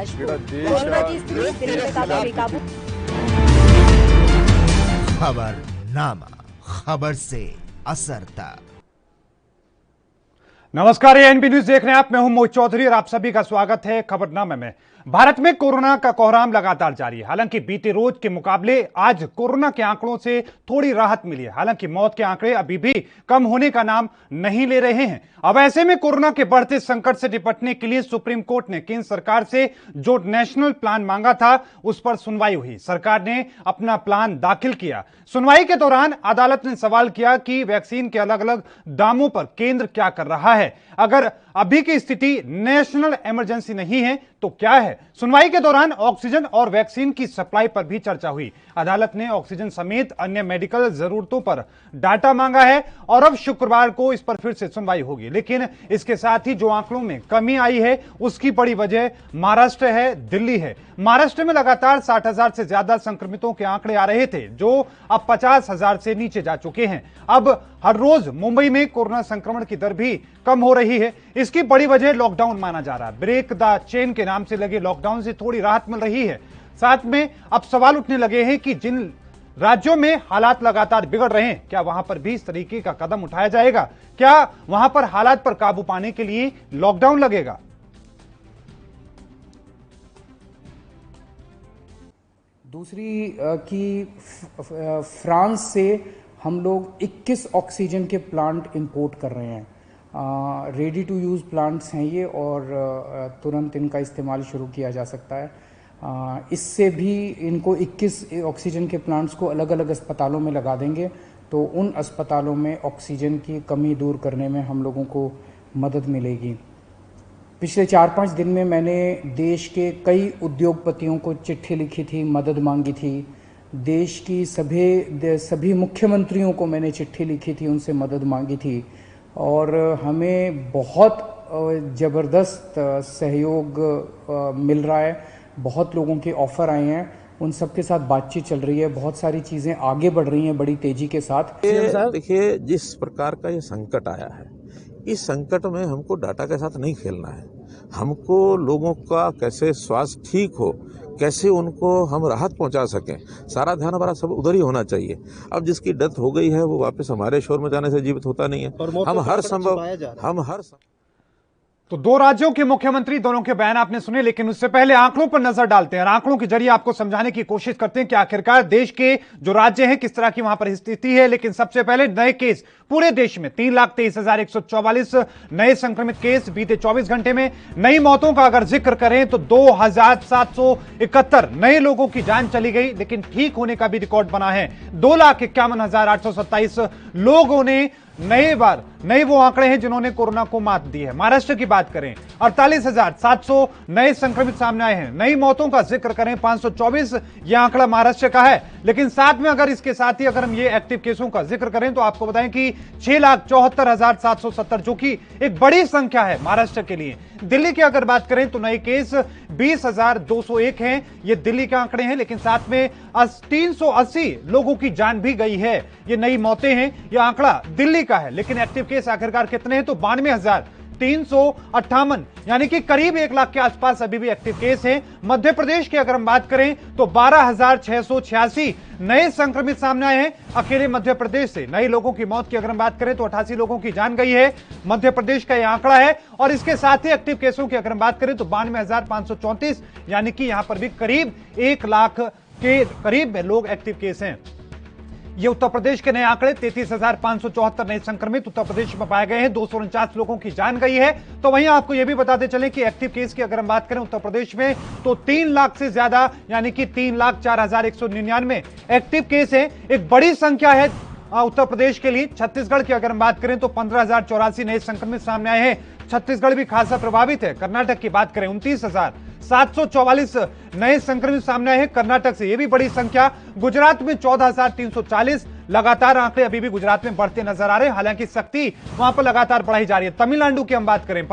मजबूत। कोरोना की स्थिति दिल्ली में काफी बेकाबू। खबरनामा, खबर से असर तक। नमस्कार, ये एनबी न्यूज देख रहे हैं आप। मैं हूं मोहित चौधरी और आप सभी का स्वागत है खबरनामे में। भारत में कोरोना का कोहराम लगातार जारी है। हालांकि बीते रोज के मुकाबले आज कोरोना के आंकड़ों से थोड़ी राहत मिली है। हालांकि मौत के आंकड़े अभी भी कम होने का नाम नहीं ले रहे हैं। अब ऐसे में कोरोना के बढ़ते संकट से निपटने के लिए सुप्रीम कोर्ट ने केंद्र सरकार से जो नेशनल प्लान मांगा था उस पर सुनवाई हुई। सरकार ने अपना प्लान दाखिल किया। सुनवाई के दौरान अदालत ने सवाल किया कि वैक्सीन के अलग अलग दामों पर केंद्र क्या कर रहा है। अगर अभी की स्थिति नेशनल इमरजेंसी नहीं है तो क्या है। सुनवाई के दौरान ऑक्सीजन और वैक्सीन की सप्लाई पर भी चर्चा हुई। अदालत ने ऑक्सीजन समेत अन्य मेडिकल जरूरतों पर डाटा मांगा है और अब शुक्रवार को इस पर फिर से सुनवाई होगी। लेकिन इसके साथ ही जो आंकड़ों में कमी आई है उसकी बड़ी वजह महाराष्ट्र है, दिल्ली है। महाराष्ट्र में लगातार 60,000 से ज्यादा संक्रमितों के आंकड़े आ रहे थे जो अब 50,000 से नीचे जा चुके हैं। अब हर रोज मुंबई में कोरोना संक्रमण की दर भी कम हो रही है। इसकी बड़ी वजह लॉकडाउन माना जा रहा है। ब्रेक द चेन के नाम से लगे लॉकडाउन से थोड़ी राहत मिल रही है। साथ में अब सवाल उठने लगे हैं कि जिन राज्यों में हालात लगातार बिगड़ रहे हैं क्या वहां पर भी इस तरीके का कदम उठाया जाएगा। क्या वहां पर हालात पर काबू पाने के लिए लॉकडाउन लगेगा। दूसरी कि फ्रांस से हम लोग 21 ऑक्सीजन के प्लांट इंपोर्ट कर रहे हैं। रेडी टू यूज़ प्लांट्स हैं ये और तुरंत इनका इस्तेमाल शुरू किया जा सकता है। इससे भी इनको 21 ऑक्सीजन के प्लांट्स को अलग अलग अस्पतालों में लगा देंगे तो उन अस्पतालों में ऑक्सीजन की कमी दूर करने में हम लोगों को मदद मिलेगी। पिछले 4-5 दिन में मैंने देश के कई उद्योगपतियों को चिट्ठी लिखी थी, मदद मांगी थी। देश की सभी मुख्यमंत्रियों को मैंने चिट्ठी लिखी थी, उनसे मदद मांगी थी और हमें बहुत ज़बरदस्त सहयोग मिल रहा है। बहुत लोगों के ऑफ़र आए हैं, उन सब के साथ बातचीत चल रही है। बहुत सारी चीज़ें आगे बढ़ रही हैं बड़ी तेज़ी के साथ। देखिए, जिस प्रकार का ये संकट आया है, इस संकट में हमको डाटा के साथ नहीं खेलना है। हमको लोगों का कैसे स्वास्थ्य ठीक हो, कैसे उनको हम राहत पहुंचा सकें, सारा ध्यान हमारा सब उधर ही होना चाहिए। अब जिसकी डेथ हो गई है वो वापस हमारे शोर में जाने से जीवित होता नहीं है। हम हर संभव तो दो राज्यों के मुख्यमंत्री दोनों के बयान आपने सुने, लेकिन उससे पहले आंकड़ों पर नजर डालते हैं और आंकड़ों के जरिए आपको समझाने की कोशिश करते हैं कि आखिरकार देश के जो राज्य हैं किस तरह की वहां पर स्थिति है। लेकिन सबसे पहले नए केस पूरे देश में 3,23,144 नए संक्रमित केस बीते 24 घंटे में। नई मौतों का अगर जिक्र करें तो 2,771 नए लोगों की जान चली गई, लेकिन ठीक होने का भी रिकॉर्ड बना है। 2,51,827 लोगों ने नए वो आंकड़े हैं जिन्होंने कोरोना को मात दी है। महाराष्ट्र की बात करें 48,700 नए संक्रमित सामने आए हैं। नई मौतों का जिक्र करें 524, यह आंकड़ा महाराष्ट्र का है। लेकिन साथ में अगर इसके साथ ही अगर हम ये एक्टिव केसों का जिक्र करें तो आपको बताएं कि 6,74,770 जो कि एक बड़ी संख्या है महाराष्ट्र के लिए। दिल्ली की अगर बात करें तो नए केस 20,201 हैं, ये दिल्ली के आंकड़े हैं। लेकिन साथ में 380 लोगों की जान भी गई है, ये नई मौतें हैं, यह आंकड़ा दिल्ली का है। लेकिन एक्टिव केस आखिरकार कितने हैं तो 92,358, यानी कि करीब 1 लाख के आसपास अभी भी एक्टिव केस हैं। मध्य प्रदेश की अगर हम बात करें तो 12,686 नए संक्रमित सामने आए हैं अकेले मध्य प्रदेश से। नए लोगों की मौत की अगर हम बात करें तो 88 लोगों की जान गई है, मध्य प्रदेश का यह आंकड़ा है। और इसके साथ ही एक्टिव केसों की अगर हम बात करें तो 92,534, यानी कि यहां पर भी करीब 1 लाख के करीब लोग एक्टिव केस हैं। ये उत्तर प्रदेश के नए आंकड़े 33,574 नए संक्रमित उत्तर प्रदेश में पाए गए हैं। 249 लोगों की जान गई है। तो वहीं आपको यह भी बताते चलें कि एक्टिव केस की अगर हम बात करें उत्तर प्रदेश में तो 3 लाख से ज्यादा, यानी कि 3,04,199 एक्टिव केस है। एक बड़ी संख्या है उत्तर प्रदेश के लिए। छत्तीसगढ़ की अगर हम बात करें तो 15,084 नए संक्रमित सामने आए हैं। छत्तीसगढ़ भी खासा प्रभावित है। कर्नाटक की बात करें 29,744 नए संक्रमित सामने आए हैं कर्नाटक से, यह भी बड़ी संख्या। गुजरात में 14,340, लगातार आंकड़े अभी भी गुजरात में बढ़ते नजर आ रहे हैं, हालांकि सख्ती वहां पर लगातार बढ़ाई जा रही है। तमिलनाडु की हम बात करें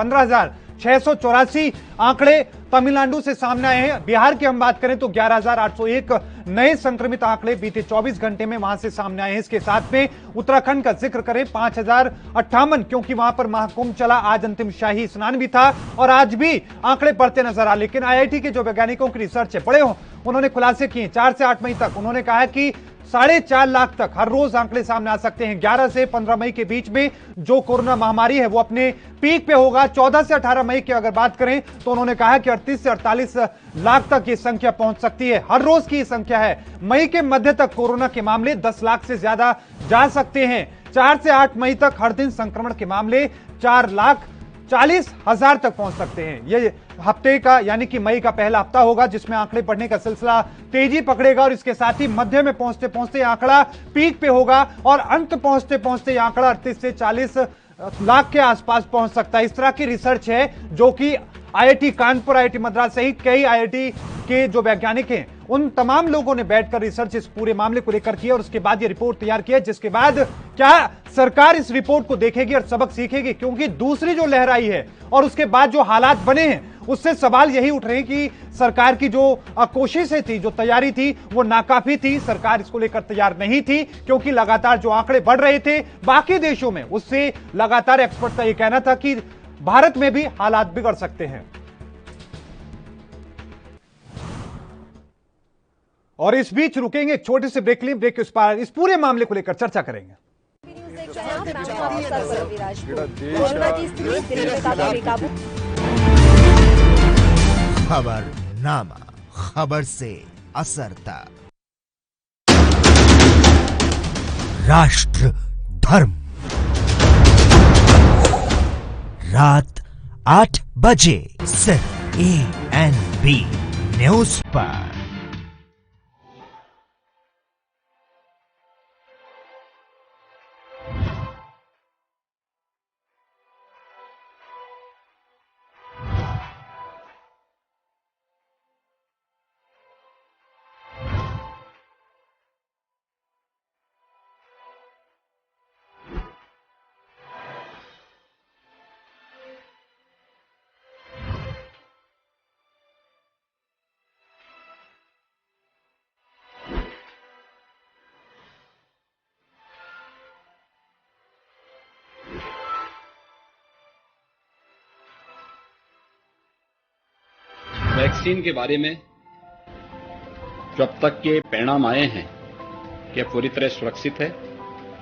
684 आंकड़े तमिलनाडु से सामने आए हैं। बिहार की हम बात करें तो 11,801 नए संक्रमित आंकड़े बीते 24 घंटे में वहां से सामने आए हैं। इसके साथ में उत्तराखंड का जिक्र करें 5,058, क्योंकि वहां पर महाकुंभ चला, आज अंतिम शाही स्नान भी था और आज भी आंकड़े बढ़ते नजर आ। लेकिन आईआईटी के जो वैज्ञानिकों की रिसर्च है, बड़े उन्होंने खुलासे किए 4 से 8 मई तक। उन्होंने कहा कि 4.5 लाख तक हर रोज आंकड़े सामने आ सकते हैं। 11 से 15 मई के बीच में जो कोरोना महामारी है वो अपने पीक पे होगा। 14 से 18 मई की अगर बात करें तो उन्होंने कहा कि 38 से 48 लाख तक ये संख्या पहुंच सकती है। हर रोज की संख्या है। मई के मध्य तक कोरोना के मामले 10 लाख से ज्यादा जा सकते हैं। 4 से 8 मई तक हर दिन संक्रमण के मामले 4,40,000 तक पहुंच सकते हैं। ये हफ्ते का यानी कि मई का पहला हफ्ता होगा जिसमें आंकड़े बढ़ने का सिलसिला तेजी पकड़ेगा और इसके साथ ही मध्य में पहुंचते पहुंचते आंकड़ा पीक पे होगा और अंत पहुंचते पहुंचते आंकड़ा 38 से 40 लाख के आसपास पहुंच सकता है। इस तरह की रिसर्च है जो कि आईआईटी कानपुर, आईआईटी मद्रास सहित कई आईआईटी के जो वैज्ञानिक हैं उन तमाम लोगों ने बैठकर रिसर्च इस पूरे मामले को लेकर किया और उसके बाद ये रिपोर्ट तैयार की है, जिसके बाद क्या सरकार इस रिपोर्ट को देखेगी और सबक सीखेगी, क्योंकि दूसरी जो लहर आई है और उसके बाद जो हालात बने हैं उससे सवाल यही उठ रहे हैं कि सरकार की जो कोशिशें थी, जो तैयारी थी वो नाकाफी थी। सरकार इसको लेकर तैयार नहीं थी क्योंकि लगातार जो आंकड़े बढ़ रहे थे बाकी देशों में, उससे लगातार एक्सपर्ट का यह कहना था कि भारत में भी हालात बिगड़ सकते हैं। और इस बीच रुकेंगे, एक छोटे से ब्रेक लें, ब्रेक के उस पार इस पूरे मामले को लेकर चर्चा करेंगे। खबरनामा, खबर से असर तक। राष्ट्र धर्म, रात 8 बजे सिर्फ ANB न्यूज पर। वैक्सीन के बारे में जब तक के परिणाम आए हैं कि पूरी तरह सुरक्षित है,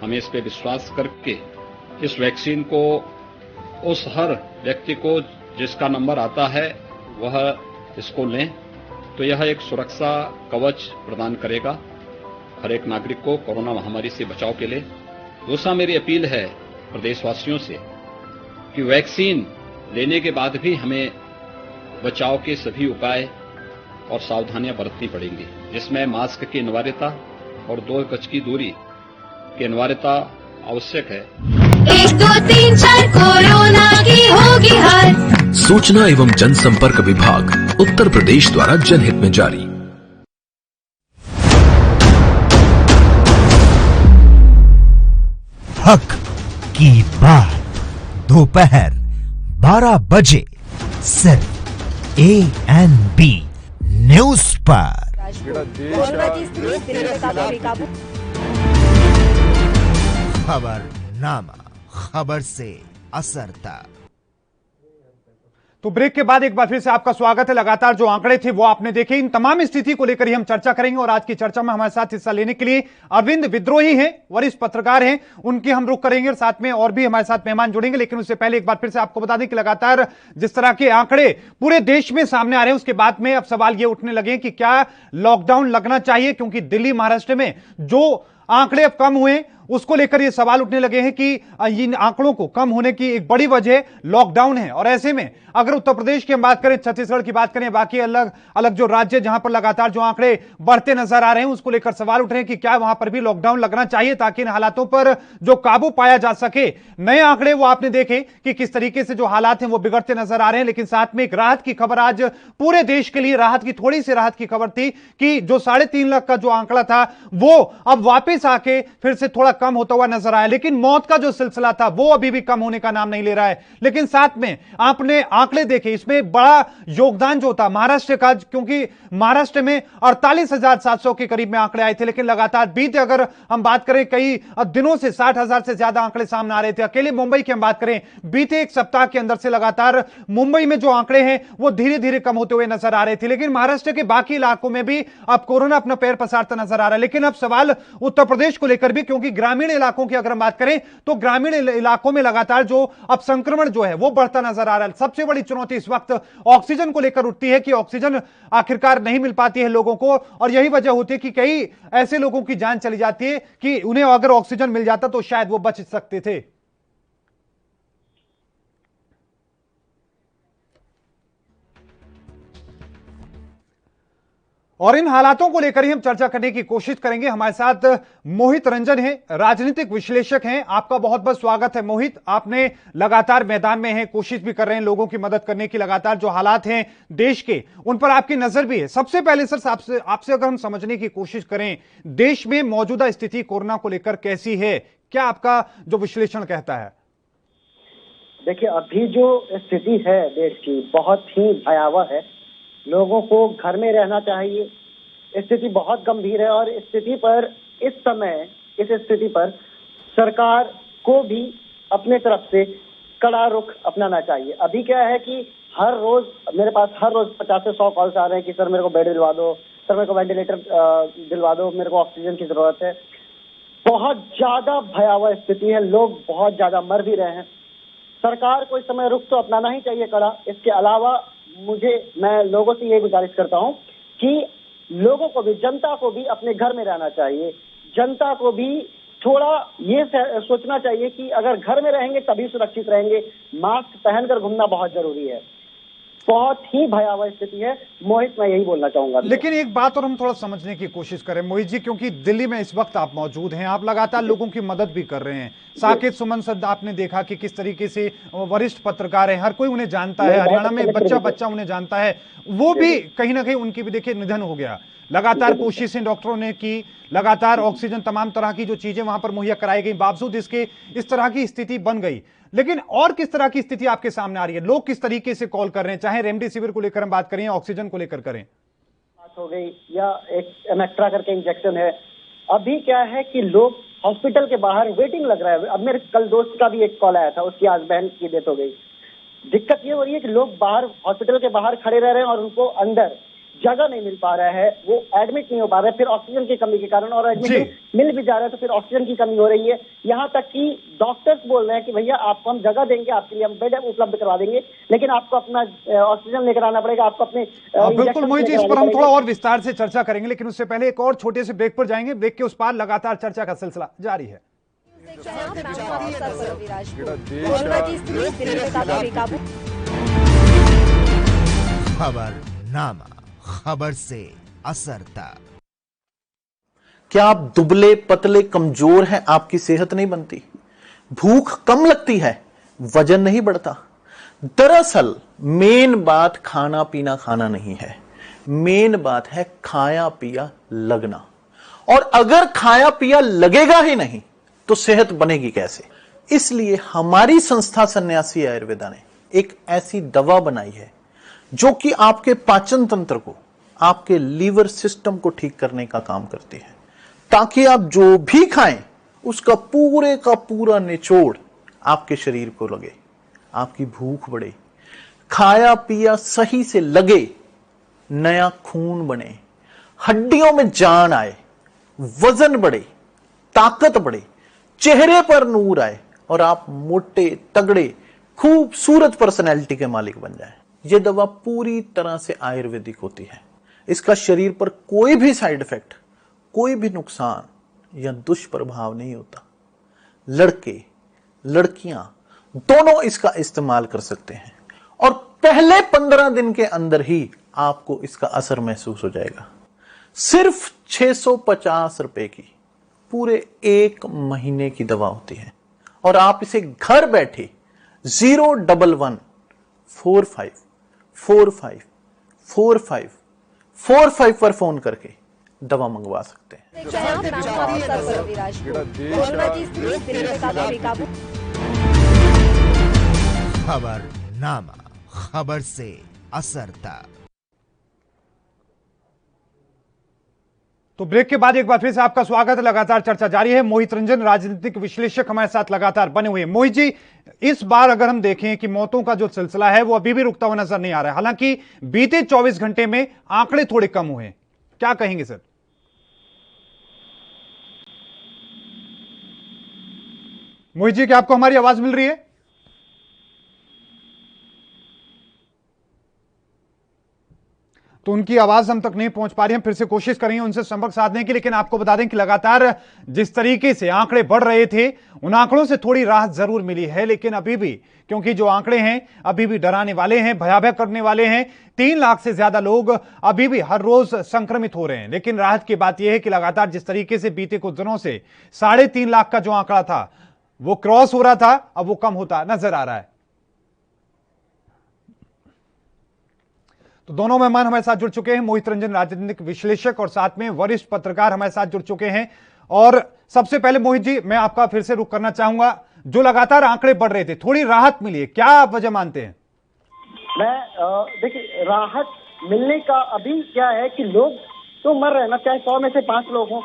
हमें इस पर विश्वास करके इस वैक्सीन को उस हर व्यक्ति को जिसका नंबर आता है वह इसको लें, तो यह एक सुरक्षा कवच प्रदान करेगा हर एक नागरिक को कोरोना महामारी से बचाव के लिए। दूसरा मेरी अपील है प्रदेशवासियों से कि वैक्सीन लेने के बाद भी हमें बचाव के सभी उपाय और सावधानियां बरतनी पड़ेंगी, जिसमें मास्क की अनिवार्यता और 2 गज की दूरी की अनिवार्यता आवश्यक है। 1 2 3 4 कोरोना की होगी हार। सूचना एवं जनसंपर्क विभाग उत्तर प्रदेश द्वारा जनहित में जारी। हक की बात दोपहर 12 बजे सिर्फ ANB न्यूज पर। खबरनामा, खबर से असर तक। तो ब्रेक के बाद एक बार फिर से आपका स्वागत है। लगातार जो आंकड़े थे वो आपने देखे, इन तमाम स्थिति को लेकर ही हम चर्चा करेंगे और आज की चर्चा में हमारे साथ हिस्सा लेने के लिए अरविंद विद्रोही हैं, वरिष्ठ पत्रकार हैं, उनकी हम रुख करेंगे और साथ में और भी हमारे साथ मेहमान जुड़ेंगे। लेकिन उससे पहले एक बार फिर से आपको बता दें कि लगातार जिस तरह के आंकड़े पूरे देश में सामने आ रहे हैं उसके बाद में अब सवाल ये उठने लगे कि क्या लॉकडाउन लगना चाहिए, क्योंकि दिल्ली, महाराष्ट्र में जो आंकड़े अब कम हुए उसको लेकर ये सवाल उठने लगे हैं कि इन आंकड़ों को कम होने की एक बड़ी वजह लॉकडाउन है। और ऐसे में अगर उत्तर प्रदेश की हम बात करें, छत्तीसगढ़ की बात करें, बाकी अलग अलग जो राज्य जहां पर लगातार जो आंकड़े बढ़ते नजर आ रहे हैं उसको लेकर सवाल उठ रहे हैं कि क्या वहां पर भी लॉकडाउन लगना चाहिए ताकि इन हालातों पर जो काबू पाया जा सके। नए आंकड़े वो आपने देखे कि किस तरीके से जो हालात हैं वो बिगड़ते नजर आ रहे हैं, लेकिन साथ में एक राहत की खबर आज पूरे देश के लिए, राहत की थोड़ी सी राहत की खबर थी कि जो 3.5 लाख का जो आंकड़ा था वो अब वापस आके फिर से थोड़ा थोड़ा कम होता हुआ नजर आया, लेकिन मौत का जो सिलसिला था वो अभी भी कम होने का नाम नहीं ले रहा है। लेकिन साथ में आपने आंकड़े देखे, इसमें बड़ा योगदान जो था महाराष्ट्र का, क्योंकि महाराष्ट्र में 48,700 के करीब में आंकड़े आए थे, लेकिन लगातार बीते अगर हम बात करें कई दिनों से 60,000 से ज्यादा आंकड़े सामने आ रहे थे। अकेले मुंबई की हम बात करें, बीते एक सप्ताह के अंदर से लगातार मुंबई में जो आंकड़े हैं वो धीरे धीरे कम होते हुए नजर आ रहे थे। लेकिन महाराष्ट्र के बाकी इलाकों में भी अब कोरोना अपना पैर पसारता नजर आ रहा है। लेकिन अब सवाल उत्तर प्रदेश को लेकर भी, क्योंकि ग्रामीण इलाकों की अगर हम बात करें तो ग्रामीण इलाकों में लगातार जो अब संक्रमण जो है वो बढ़ता नजर आ रहा है। सबसे बड़ी चुनौती इस वक्त ऑक्सीजन को लेकर उठती है कि ऑक्सीजन आखिरकार नहीं मिल पाती है लोगों को, और यही वजह होती है कि कई ऐसे लोगों की जान चली जाती है कि उन्हें अगर ऑक्सीजन मिल जाता तो शायद वो बच सकते थे। और इन हालातों को लेकर ही हम चर्चा करने की कोशिश करेंगे। हमारे साथ मोहित रंजन हैं, राजनीतिक विश्लेषक हैं। आपका बहुत बहुत स्वागत है मोहित। आपने लगातार मैदान में हैं, कोशिश भी कर रहे हैं लोगों की मदद करने की, लगातार जो हालात हैं देश के उन पर आपकी नजर भी है। सबसे पहले सर आपसे अगर हम समझने की कोशिश करें, देश में मौजूदा स्थिति कोरोना को लेकर कैसी है, क्या आपका जो विश्लेषण कहता है? देखिए, अभी जो स्थिति है देश की बहुत ही भयावह है। लोगों को घर में रहना चाहिए। स्थिति बहुत गंभीर है और स्थिति पर इस स्थिति पर सरकार को भी अपने तरफ से कड़ा रुख अपनाना चाहिए। अभी क्या है कि हर रोज मेरे पास 50 से 100 कॉल्स आ रहे हैं कि सर मेरे को बेड दिलवा दो, सर मेरे को वेंटिलेटर दिलवा दो, मेरे को ऑक्सीजन की जरूरत है। बहुत ज्यादा भयावह स्थिति है, लोग बहुत ज्यादा मर भी रहे हैं। सरकार को इस समय रुख तो अपनाना ही चाहिए कड़ा। इसके अलावा मैं लोगों से ये गुजारिश करता हूं कि लोगों को भी, जनता को भी अपने घर में रहना चाहिए। जनता को भी थोड़ा ये सोचना चाहिए कि अगर घर में रहेंगे तभी सुरक्षित रहेंगे। मास्क पहनकर घूमना बहुत जरूरी है। बहुत ही भयावह स्थिति है मोहित, मैं यही बोलना चाहूंगा। लेकिन एक बात और हम थोड़ा समझने की कोशिश करें मोहित जी, क्योंकि दिल्ली में इस वक्त आप मौजूद हैं, आप लगातार लोगों की मदद भी कर रहे हैं। साकेत सुमन सर आपने देखा कि किस तरीके से वरिष्ठ पत्रकार हैं, हर कोई उन्हें जानता है, हरियाणा में बच्चा उन्हें जानता है, वो भी कहीं ना कहीं उनकी भी देखिए निधन हो गया। लगातार कोशिशें डॉक्टरों ने की, लगातार ऑक्सीजन तमाम तरह की जो चीजें वहां पर मुहैया कराई गई, बावजूद इसके इस तरह की स्थिति बन गई। लेकिन और किस तरह की स्थिति आपके सामने आ रही है? लोग किस तरीके से कॉल कर रहे हैं, चाहे रेमडेसिविर को लेकर हम बात करें या ऑक्सीजन को लेकर करें? बात हो गई या एक एमेक्ट्रा करके इंजेक्शन है। अभी क्या है कि लोग हॉस्पिटल के बाहर वेटिंग लग रहा है। अब मेरे कल दोस्त का भी एक कॉल आया था, उसकी आज बहन की डेथ हो गई। दिक्कत ये हो रही है कि लोग बाहर हॉस्पिटल के बाहर खड़े रह रहे हैं और उनको अंदर जगह नहीं मिल पा रहा है, वो एडमिट नहीं हो पा रहे, फिर ऑक्सीजन की कमी के कारण, और एडमिट मिल भी जा रहा है तो फिर ऑक्सीजन की कमी हो रही है। यहाँ तक कि डॉक्टर्स बोल रहे हैं कि भैया आपको हम जगह देंगे, आपके लिए हम बेड उपलब्ध करवा देंगे, लेकिन आपको अपना ऑक्सीजन लेकर आना पड़ेगा, आपको अपने बिल्कुल मोहित जी, इस पर हम थोड़ा और विस्तार से चर्चा करेंगे, लेकिन उससे पहले एक और छोटे से ब्रेक पर जाएंगे। ब्रेक के उस पार लगातार चर्चा का सिलसिला जारी है। खबरनामा, खबर से असरता। क्या आप दुबले पतले कमजोर हैं, आपकी सेहत नहीं बनती? भूख कम लगती है, वजन नहीं बढ़ता? दरअसल मेन बात खाना पीना खाना नहीं है, मेन बात है खाया पिया लगना। और अगर खाया पिया लगेगा ही नहीं तो सेहत बनेगी कैसे? इसलिए हमारी संस्था सन्यासी आयुर्वेदा ने एक ऐसी दवा बनाई है जो कि आपके पाचन तंत्र को, आपके लीवर सिस्टम को ठीक करने का काम करती है, ताकि आप जो भी खाएं उसका पूरे का पूरा निचोड़ आपके शरीर को लगे, आपकी भूख बढ़े, खाया पिया सही से लगे, नया खून बने, हड्डियों में जान आए, वजन बढ़े, ताकत बढ़े, चेहरे पर नूर आए और आप मोटे तगड़े खूबसूरत पर्सनैलिटी के मालिक बन जाएं। यह दवा पूरी तरह से आयुर्वेदिक होती है। इसका शरीर पर कोई भी साइड इफेक्ट, कोई भी नुकसान या दुष्प्रभाव नहीं होता। लड़के लड़कियां दोनों इसका इस्तेमाल कर सकते हैं और पहले 15 दिन के अंदर ही आपको इसका असर महसूस हो जाएगा। सिर्फ 650 रुपए की पूरे 1 महीने की दवा होती है और आप इसे घर बैठे 01145454545 पर फोन करके दवा मंगवा सकते हैं। कोरोना की स्थिति दिल्ली में काफी बेकाबू। खबरनामा, खबर से असर तक। तो ब्रेक के बाद एक बार फिर से आपका स्वागत है। लगातार चर्चा जारी है। मोहित रंजन राजनीतिक विश्लेषक हमारे साथ लगातार बने हुए हैं। मोहित जी, इस बार अगर हम देखें कि मौतों का जो सिलसिला है वो अभी भी रुकता हुआ नजर नहीं आ रहा है, हालांकि बीते 24 घंटे में आंकड़े थोड़े कम हुए हैं, क्या कहेंगे सर? मोहित जी, क्या आपको हमारी आवाज मिल रही है? तो उनकी आवाज हम तक नहीं पहुंच पा रही है। फिर से कोशिश करेंगे उनसे संपर्क साधने की, लेकिन आपको बता दें कि लगातार जिस तरीके से आंकड़े बढ़ रहे थे उन आंकड़ों से थोड़ी राहत जरूर मिली है, लेकिन अभी भी, क्योंकि जो आंकड़े हैं अभी भी डराने वाले हैं, भयावह करने वाले हैं। 3 लाख से ज्यादा लोग अभी भी हर रोज संक्रमित हो रहे हैं। लेकिन राहत की बात यह है कि लगातार जिस तरीके से बीते कुछ दिनों से 3.5 लाख का जो आंकड़ा था वो क्रॉस हो रहा था, अब वो कम होता नजर आ रहा है। तो दोनों मेहमान हमारे साथ जुड़ चुके हैं, मोहित रंजन राजनीतिक विश्लेषक और साथ में वरिष्ठ पत्रकार हमारे साथ जुड़ चुके हैं। और सबसे पहले मोहित जी, मैं आपका फिर से रुख करना चाहूंगा, जो लगातार आंकड़े बढ़ रहे थे, थोड़ी राहत मिली है, क्या आप वजह मानते हैं? मैं देखिए, राहत मिलने का अभी क्या है कि लोग तो मर रहे हैं ना, चाहे 100 में से 5 लोग हों,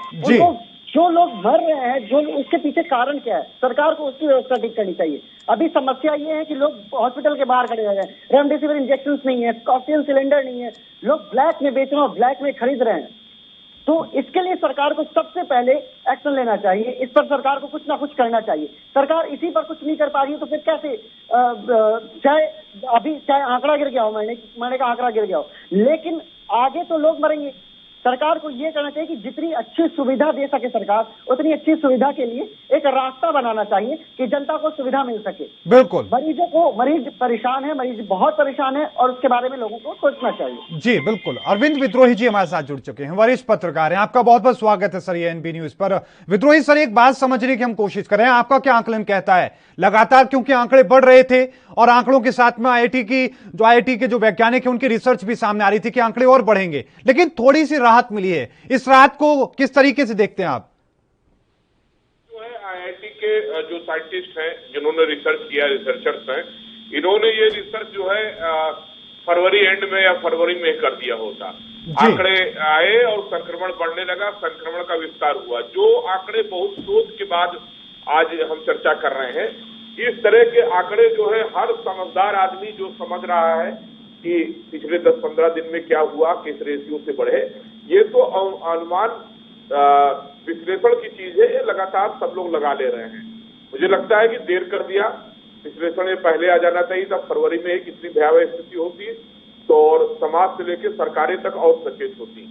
जो लोग मर रहे हैं, जो उसके पीछे कारण क्या है, सरकार को उसकी व्यवस्था ठीक करनी चाहिए। अभी समस्या ये है कि लोग हॉस्पिटल के बाहर खड़े रह गए, रेमडेसिविर इंजेक्शन नहीं है, ऑक्सीजन सिलेंडर नहीं है, लोग ब्लैक में बेच रहे हैं, ब्लैक में खरीद रहे हैं। तो इसके लिए सरकार को सबसे पहले एक्शन लेना चाहिए, इस पर सरकार को कुछ ना कुछ करना चाहिए। सरकार इसी पर कुछ नहीं कर पा रही है तो फिर कैसे, चाहे आंकड़ा गिर गया हो, मरने का आंकड़ा गिर गया हो, लेकिन आगे तो लोग मरेंगे। सरकार को यह करना चाहिए कि जितनी अच्छी सुविधा दे सके सरकार, उतनी अच्छी सुविधा के लिए एक रास्ता बनाना चाहिए कि जनता को सुविधा मिल सके। बिल्कुल, मरीज परेशान है, मरीज बहुत परेशान है और उसके बारे में लोगों को सोचना चाहिए। जी बिल्कुल। अरविंद विद्रोही जी हमारे साथ जुड़ चुके हैं, वरिष्ठ पत्रकार हैं। आपका बहुत बहुत स्वागत है सर ये एनबी न्यूज पर। विद्रोही सर, एक बात समझने की हम कोशिश कर रहे हैं, आपका क्या आंकलन कहता है? लगातार क्योंकि आंकड़े बढ़ रहे थे और आंकड़ों के साथ में आईआईटी के जो वैज्ञानिक हैं उनकी रिसर्च भी सामने आ रही थी कि आंकड़े और बढ़ेंगे, लेकिन थोड़ी सी राहत मिली है। इस राहत को किस तरीके से देखते हैं आप? जो है आईआईटी के जो साइंटिस्ट हैं, जिन्होंने रिसर्च किया, रिसर्चर्स हैं, इन्होंने ये रिसर्च जो है फरवरी एंड में या फरवरी में कर दिया होता। आंकड़े आए और संक्रमण बढ़ने लगा, संक्रमण का विस्तार हुआ। जो आंकड़े बहुत शोध के बाद आज हम चर्चा कर रहे हैं, इस तरह के आंकड़े जो है हर समझदार आदमी जो समझ रहा है कि पिछले 10-15 दिन में क्या हुआ, किस रेशियो से बढ़े, ये तो अनुमान विश्लेषण की चीज है, ये लगातार सब लोग लगा ले रहे हैं। मुझे लगता है कि देर कर दिया, विश्लेषण ये पहले आ जाना चाहिए था। फरवरी में कितनी भयावह स्थिति होती तो और समाज से लेकर सरकारें तक और सचेत होती।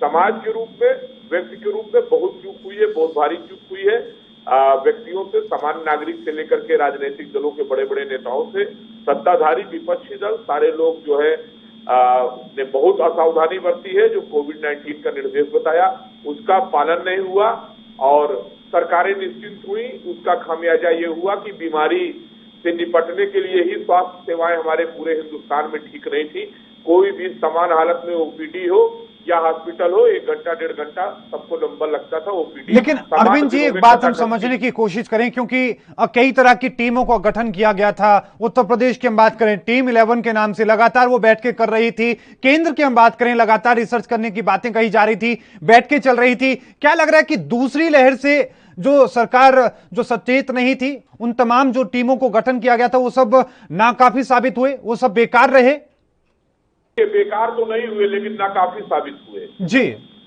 समाज के रूप में, व्यक्ति के रूप में बहुत चूक हुई है, बहुत भारी चूक हुई है। व्यक्तियों से, सामान्य नागरिक से लेकर के राजनीतिक दलों के बड़े बड़े नेताओं से, सत्ताधारी विपक्षी दल, सारे लोग जो है ने बहुत असावधानी बरती है। जो कोविड-19 का निर्देश बताया उसका पालन नहीं हुआ और सरकारें निश्चिंत हुई। उसका खामियाजा ये हुआ कि बीमारी से निपटने के लिए ही स्वास्थ्य सेवाएं हमारे पूरे हिंदुस्तान में ठीक नहीं थी। कोई भी समान हालत में ओपीडी हो या हॉस्पिटल हो, 1 घंटा 1.5 घंटा सबको लंबा लगता था ओपीडी। लेकिन अरविंद जी, एक बात हम समझने की कोशिश करें, क्योंकि कई तरह की टीमों का गठन किया गया था। उत्तर प्रदेश की हम बात करें, टीम 11 के नाम से लगातार वो बैठ के कर रही थी। केंद्र की हम बात करें, लगातार रिसर्च करने की बातें कही जा रही थी, बैठ के चल रही थी। क्या लग रहा है कि दूसरी लहर से जो सरकार जो सचेत नहीं थी, उन तमाम जो टीमों को गठन किया गया था, वो सब नाकाफी साबित हुए, वो सब बेकार रहे? बेकार तो नहीं हुए, लेकिन नाकाफी साबित हुए। जी,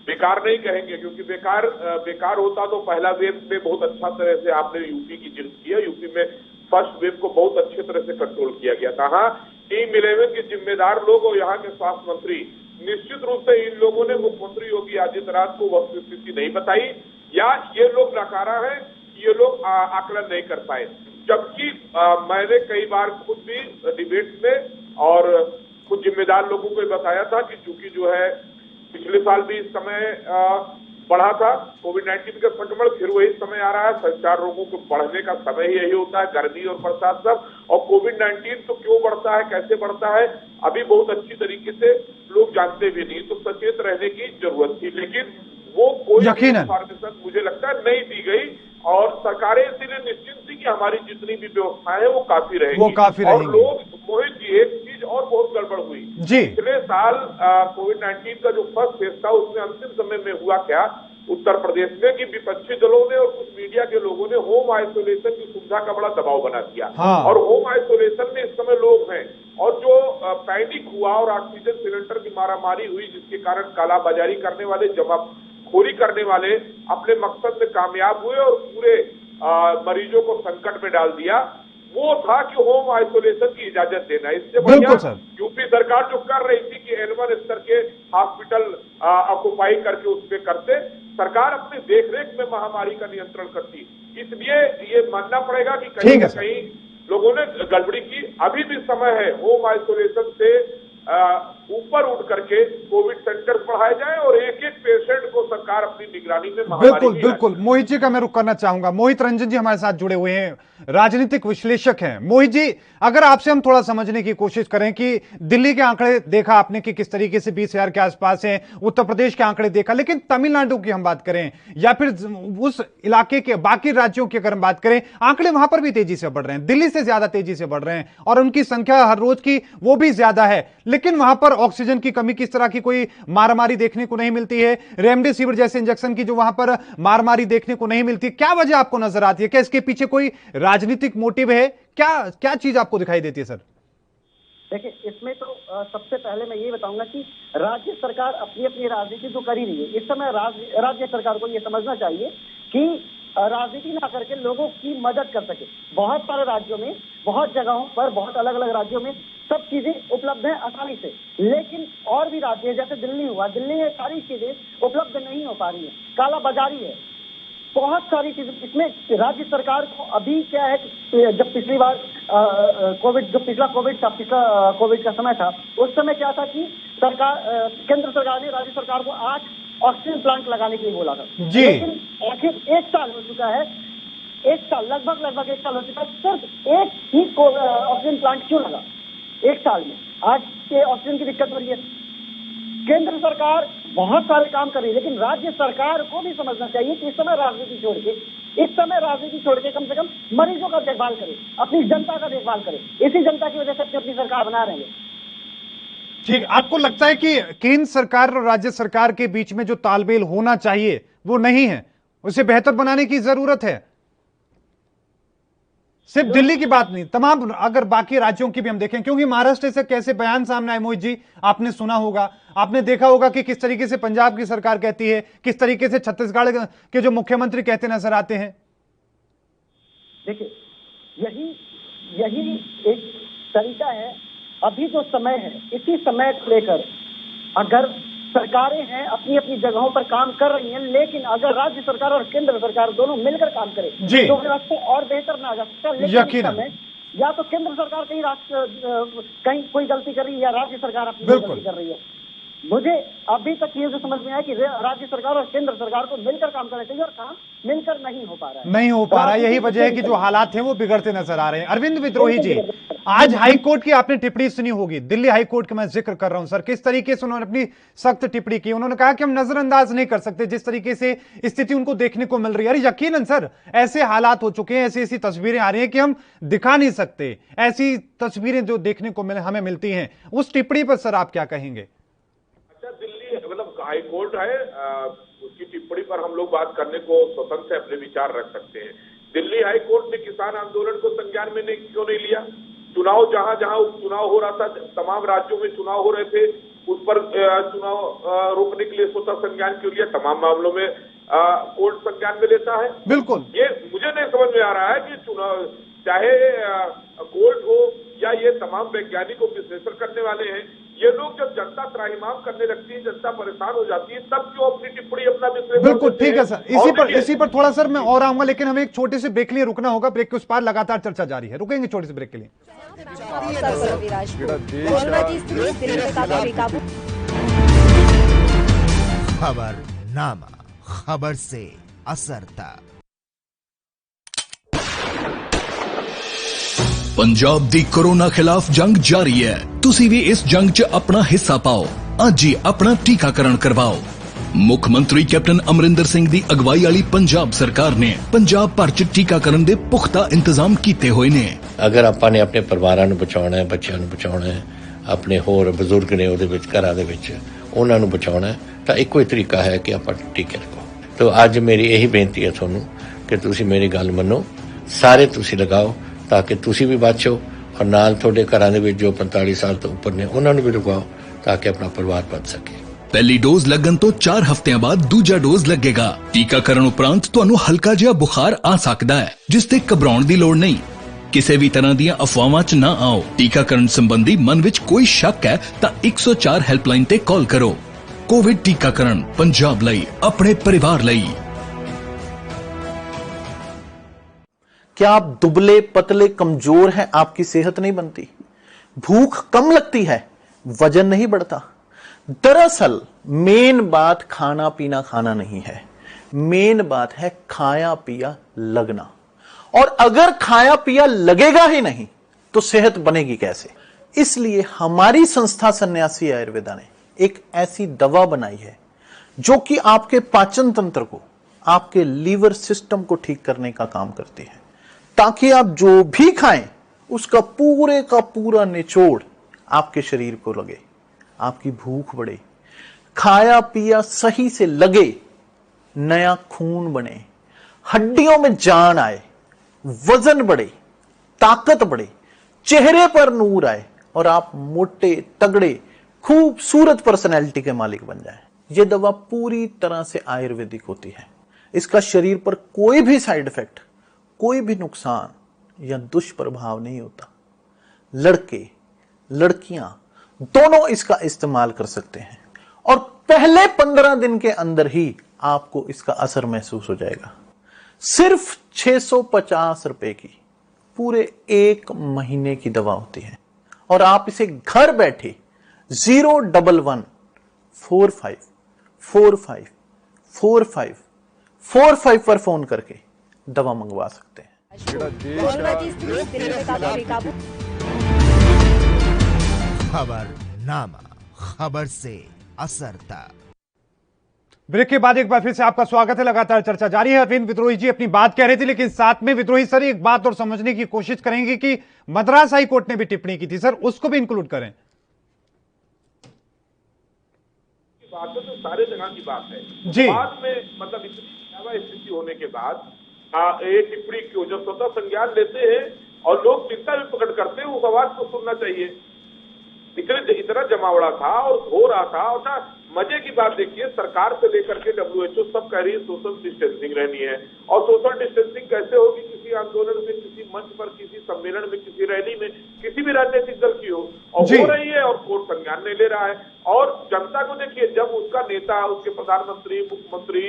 बेकार नहीं कहेंगे, क्योंकि बेकार होता तो पहला वेव में बहुत अच्छा तरह से आपने यूपी की जिक्र किया। यूपी में फर्स्ट वेव को बहुत अच्छे तरह से कंट्रोल किया गया था। हाँ, टीम 11 के जिम्मेदार लोग और यहाँ के स्वास्थ्य मंत्री, निश्चित रूप से इन लोगों ने मुख्यमंत्री योगी आदित्यनाथ को वस्तुस्थिति नहीं बताई, या ये लोग नकारा है, ये लोग आकलन नहीं कर पाए। जबकि मैंने कई बार खुद भी डिबेट्स में और कुछ जिम्मेदार लोगों को बताया था कि चूंकि जो है पिछले साल भी इस समय बढ़ा था। कोविड-19 का संक्रमण फिर वही समय आ रहा है, संचार रोगों को बढ़ने का समय ही यही होता है, गर्मी और बरसात सब। और कोविड-19 तो क्यों बढ़ता है, कैसे बढ़ता है, अभी बहुत अच्छी तरीके से लोग जानते भी नहीं, तो सचेत रहने की जरूरत थी। लेकिन वो कोई इन्फॉर्मेशन मुझे लगता है नहीं दी गई, और सरकारें इसीलिए निश्चिंत थी कि हमारी जितनी भी व्यवस्थाएं हैं वो काफी रहेंगी। और लोग, मोहित जी, एक चीज और बहुत गड़बड़ हुई जी। पिछले साल कोविड-19 का जो फर्स्ट फेज था उसमें अंतिम समय में हुआ क्या, उत्तर प्रदेश में, कि विपक्षी दलों ने और कुछ मीडिया के लोगों ने होम आइसोलेशन की सुविधा का बड़ा दबाव बना दिया। और होम आइसोलेशन में इस समय लोग हैं, और जो पैनिक हुआ और ऑक्सीजन सिलेंडर की मारामारी हुई, जिसके कारण कालाबाजारी करने वाले, जमाखोरी करने वाले अपने मकसद में कामयाब हुए और पूरे मरीजों को संकट में डाल दिया, वो था कि होम आइसोलेशन की इजाजत देना। इससे बढ़िया यूपी सरकार जो कर रही थी कि N1 स्तर के हॉस्पिटल ऑक्युपाई करके उस पे करते, सरकार अपनी देखरेख में महामारी का नियंत्रण करती। इसलिए ये मानना पड़ेगा कि कहीं न कहीं लोगों ने गड़बड़ी की। अभी भी समय है होम आइसोलेशन से ऊपर उठ करके कोविड सेंटर बढ़ाए जाए और एक एक पेशेंट को सरकार अपनी निगरानी में महामारी। बिल्कुल मोहित जी का मैं रुख करना चाहूंगा। मोहित रंजन जी हमारे साथ जुड़े हुए हैं, राजनीतिक विश्लेषक हैं। मोहित जी, अगर आपसे हम थोड़ा समझने की कोशिश करें कि दिल्ली के आंकड़े देखा आपने कि किस तरीके से 20,000 के आसपास हैं, उत्तर प्रदेश के आंकड़े देखा, लेकिन तमिलनाडु की हम बात करें या फिर उस इलाके के बाकी राज्यों की अगर हम बात करें, आंकड़े वहां पर भी तेजी से बढ़ रहे हैं, दिल्ली से ज्यादा तेजी से बढ़ रहे हैं, और उनकी संख्या हर रोज की वो भी ज्यादा है। लेकिन वहां पर ऑक्सीजन की कमी, किस तरह की कोई मारामारी देखने को नहीं मिलती है, रेमडेसिविर जैसे इंजेक्शन की जो वहां पर मारामारी देखने को नहीं मिलती। क्या वजह आपको नजर आती है? क्या इसके पीछे कोई राजनीतिक मोटिव है? क्या चीज आपको दिखाई देती है सर? देखिए, इसमें तो सबसे पहले मैं ये बताऊंगा कि राज्य सरकार अपनी अपनी राजनीति तो कर ही रही है। इस समय राज्य सरकार को ये समझना चाहिए कि राजनीति ना करके लोगों की मदद कर सके। बहुत सारे राज्यों में, बहुत जगहों पर, बहुत अलग अलग राज्यों में सब चीजें उपलब्ध है आसानी से, लेकिन और भी राज्य जैसे दिल्ली हुआ, दिल्ली में सारी चीजें उपलब्ध नहीं हो पा रही है, काला बाजारी है, बहुत सारी चीजें। इसमें राज्य सरकार को अभी क्या है, जब पिछली बार पिछला कोविड का समय था, उस समय क्या था कि केंद्र सरकार ने राज्य सरकार को 8 ऑक्सीजन प्लांट लगाने के लिए बोला था जी। लेकिन आखिर 1 साल हो चुका है, 1 साल लगभग 1 साल हो चुका है, सिर्फ एक ही ऑक्सीजन प्लांट क्यों लगा 1 साल में? आज के ऑक्सीजन की दिक्कत हो रही है। केंद्र सरकार बहुत सारे काम कर रही है, लेकिन राज्य सरकार को भी समझना चाहिए कि इस समय राजनीति छोड़ के कम से कम मरीजों का देखभाल करे, अपनी जनता का देखभाल करे। इसी जनता की वजह से अपनी सरकार बना रहे हैं। ठीक, आपको लगता है कि केंद्र सरकार और राज्य सरकार के बीच में जो तालमेल होना चाहिए वो नहीं है, उसे बेहतर बनाने की जरूरत है? सिर्फ दिल्ली की बात नहीं, तमाम अगर बाकी राज्यों की भी हम देखें, क्योंकि महाराष्ट्र से कैसे बयान सामने आए मोहित जी, आपने सुना होगा, आपने देखा होगा कि किस तरीके से पंजाब की सरकार कहती है, किस तरीके से छत्तीसगढ़ के जो मुख्यमंत्री कहते नजर आते हैं। देखिए, यही एक तरीका है। अभी जो समय है, इसी समय को लेकर अगर सरकारें हैं अपनी अपनी जगहों पर काम कर रही हैं, लेकिन अगर राज्य सरकार और केंद्र सरकार दोनों मिलकर काम करें तो रास्ते और बेहतर ना जा सकता। लेकिन समय या तो केंद्र सरकार कहीं कोई गलती कर रही है या राज्य सरकार अपनी गलती कर रही है। मुझे अभी तक ये जो समझ में आया कि राज्य सरकार और केंद्र सरकार को मिलकर काम करना चाहिए, और कहाँ मिलकर नहीं हो पा रहा है। यही वजह है कि जो हालात हैं वो बिगड़ते नजर आ रहे हैं। अरविंद विद्रोही जी, आज हाई कोर्ट की आपने टिप्पणी सुनी होगी, दिल्ली हाई कोर्ट का मैं जिक्र कर रहा हूं सर, किस तरीके से उन्होंने अपनी सख्त टिप्पणी की। उन्होंने कहा कि हम नजरअंदाज नहीं कर सकते जिस तरीके से स्थिति उनको देखने को मिल रही है। अरे यकीनन सर, ऐसे हालात हो चुके हैं, ऐसी तस्वीरें आ रही हैं कि हम दिखा नहीं सकते। ऐसी तस्वीरें जो देखने को हमें मिलती हैं, उस टिप्पणी पर सर आप क्या कहेंगे? दिल्ली मतलब हाई कोर्ट है, उसकी टिप्पणी पर हम लोग बात करने को स्वतंत्र से अपने विचार रख सकते हैं। दिल्ली हाई कोर्ट ने किसान आंदोलन को संज्ञान में क्यों नहीं लिया? चुनाव जहां जहां उपचुनाव हो रहा था, तमाम राज्यों में चुनाव हो रहे थे, उस पर चुनाव रोकने के लिए स्वतः संज्ञान क्यों लिया? तमाम मामलों में कोर्ट संज्ञान में लेता है। बिल्कुल, ये मुझे नहीं समझ में आ रहा है कि चुनाव चाहे कोर्ट हो या ये तमाम वैज्ञानिकों विश्लेषण करने वाले हैं, ये लोग जब जनता त्राहिमाम करने लगती है, जनता परेशान हो जाती है, तब क्यों अपनी टिप्पणी अपना विश्लेषण? बिल्कुल ठीक है सर, इसी पर थोड़ा सर मैं और आऊंगा, लेकिन हमें एक छोटे से ब्रेक के लिए रुकना होगा। ब्रेक के उस पार लगातार चर्चा जारी है, रुकेंगे छोटे से ब्रेक के लिए। खबरनामा, खबर से असर तक। पंजाब दी कोरोना खिलाफ जंग जारी है। तुसी भी इस जंग च अपना हिस्सा पाओ। अज ही अपना टीकाकरण करवाओ। मुख मंत्री कैप्टन अमरिंदर सिंह दी अगवाई वाली पंजाब सरकार ने पंजाब भर च टीकाकरण दे पुख्ता इंतजाम कीते हुए ने। अगर आपां ने अपने परिवारां नूं बचाउणा है, बच्चों नूं बचाउणा है, अपने होर बजुर्ग ने उहदे विच घरां दे विच उहनां नूं बचाउणा है, तां इक्को ही तरीका है कि आपां टीके लगाओ। तो अज मेरी यही बेनती है तुहानूं कि तुसीं मेरी गल मन्नो, सारे तुसीं लगाओ ताकि तुसीं भी बचो और नाल तुहाडे घरां दे विच जो 45 साल तो उपर ने उहनां नूं भी लगाओ ताकि अपना परिवार बच सके। पहली डोज लगन तो 4 हफ्तियां बाद दूजा डोज लगेगा। टीकाकरण उपरांत तुहानूं हल्का जिहा बुखार आ सकदा है, जिस ते घबराउण दी लोड़ नहीं। किसी भी तरह दी अफवाहां च ना आओ। टीकाकरण संबंधी मन विच कोई शक है तां 104 हेल्पलाइन ते कॉल करो। कोविड टीकाकरण पंजाब लई, अपने परिवार लई। क्या आप दुबले पतले कमजोर हैं, आपकी सेहत नहीं बनती, भूख कम लगती है, वजन नहीं बढ़ता? दरअसल मेन बात खाना पीना खाना नहीं है, मेन बात है खाया पिया लगना। और अगर खाया पिया लगेगा ही नहीं तो सेहत बनेगी कैसे? इसलिए हमारी संस्था सन्यासी आयुर्वेदा ने एक ऐसी दवा बनाई है जो कि आपके पाचन तंत्र को, आपके लीवर सिस्टम को ठीक करने का काम करती है, ताकि आप जो भी खाएं उसका पूरे का पूरा निचोड़ आपके शरीर को लगे, आपकी भूख बढ़े, खाया पिया सही से लगे, नया खून बने, हड्डियों में जान आए, वजन बढ़े, ताकत बढ़े, चेहरे पर नूर आए और आप मोटे तगड़े खूबसूरत पर्सनैलिटी के मालिक बन जाएं। यह दवा पूरी तरह से आयुर्वेदिक होती है। इसका शरीर पर कोई भी साइड इफेक्ट, कोई भी नुकसान या दुष्प्रभाव नहीं होता। लड़के लड़कियां दोनों इसका इस्तेमाल कर सकते हैं और पहले 15 दिन के अंदर ही आपको इसका असर महसूस हो जाएगा। सिर्फ 650 रुपए की पूरे 1 महीने की दवा होती है और आप इसे घर बैठे 01145454545 पर फोन करके दवा मंगवा सकते हैं। कोरोना की स्थिति दिल्ली में काफी बेकाबू। खबरनामा, खबर से असर तक। ब्रेक के बाद एक बार फिर से आपका स्वागत है। लगातार चर्चा जारी है। अरविंद विद्रोही जी अपनी बात कह रहे थे, लेकिन साथ में विद्रोही सर एक बात और समझने की कोशिश करेंगे कि मद्रास हाई कोर्ट ने भी टिप्पणी की थी, सर उसको भी इंक्लूड करें। बात तो सारे जगह की बात है जी। बाद में मतलब इतनी स्थिति होने के बाद ये टिप्पणी क्यों, जब स्वतः संज्ञान लेते हैं और लोग चिंता भी प्रकट करते हैं, उस आवाज को सुनना चाहिए। इतना जमावड़ा था और हो रहा था। और मजे की बात देखिए, सरकार से लेकर के WHO सब कह रही है सोशल डिस्टेंसिंग रहनी है। और सोशल डिस्टेंसिंग कैसे होगी? किसी आंदोलन में, किसी मंच पर, किसी सम्मेलन में, किसी रैली में, किसी भी राजनीतिक दल की हो और हो रही है और कोर्ट संज्ञान नहीं ले रहा है। और जनता को देखिए, जब उसका नेता, उसके प्रधानमंत्री, मुख्यमंत्री,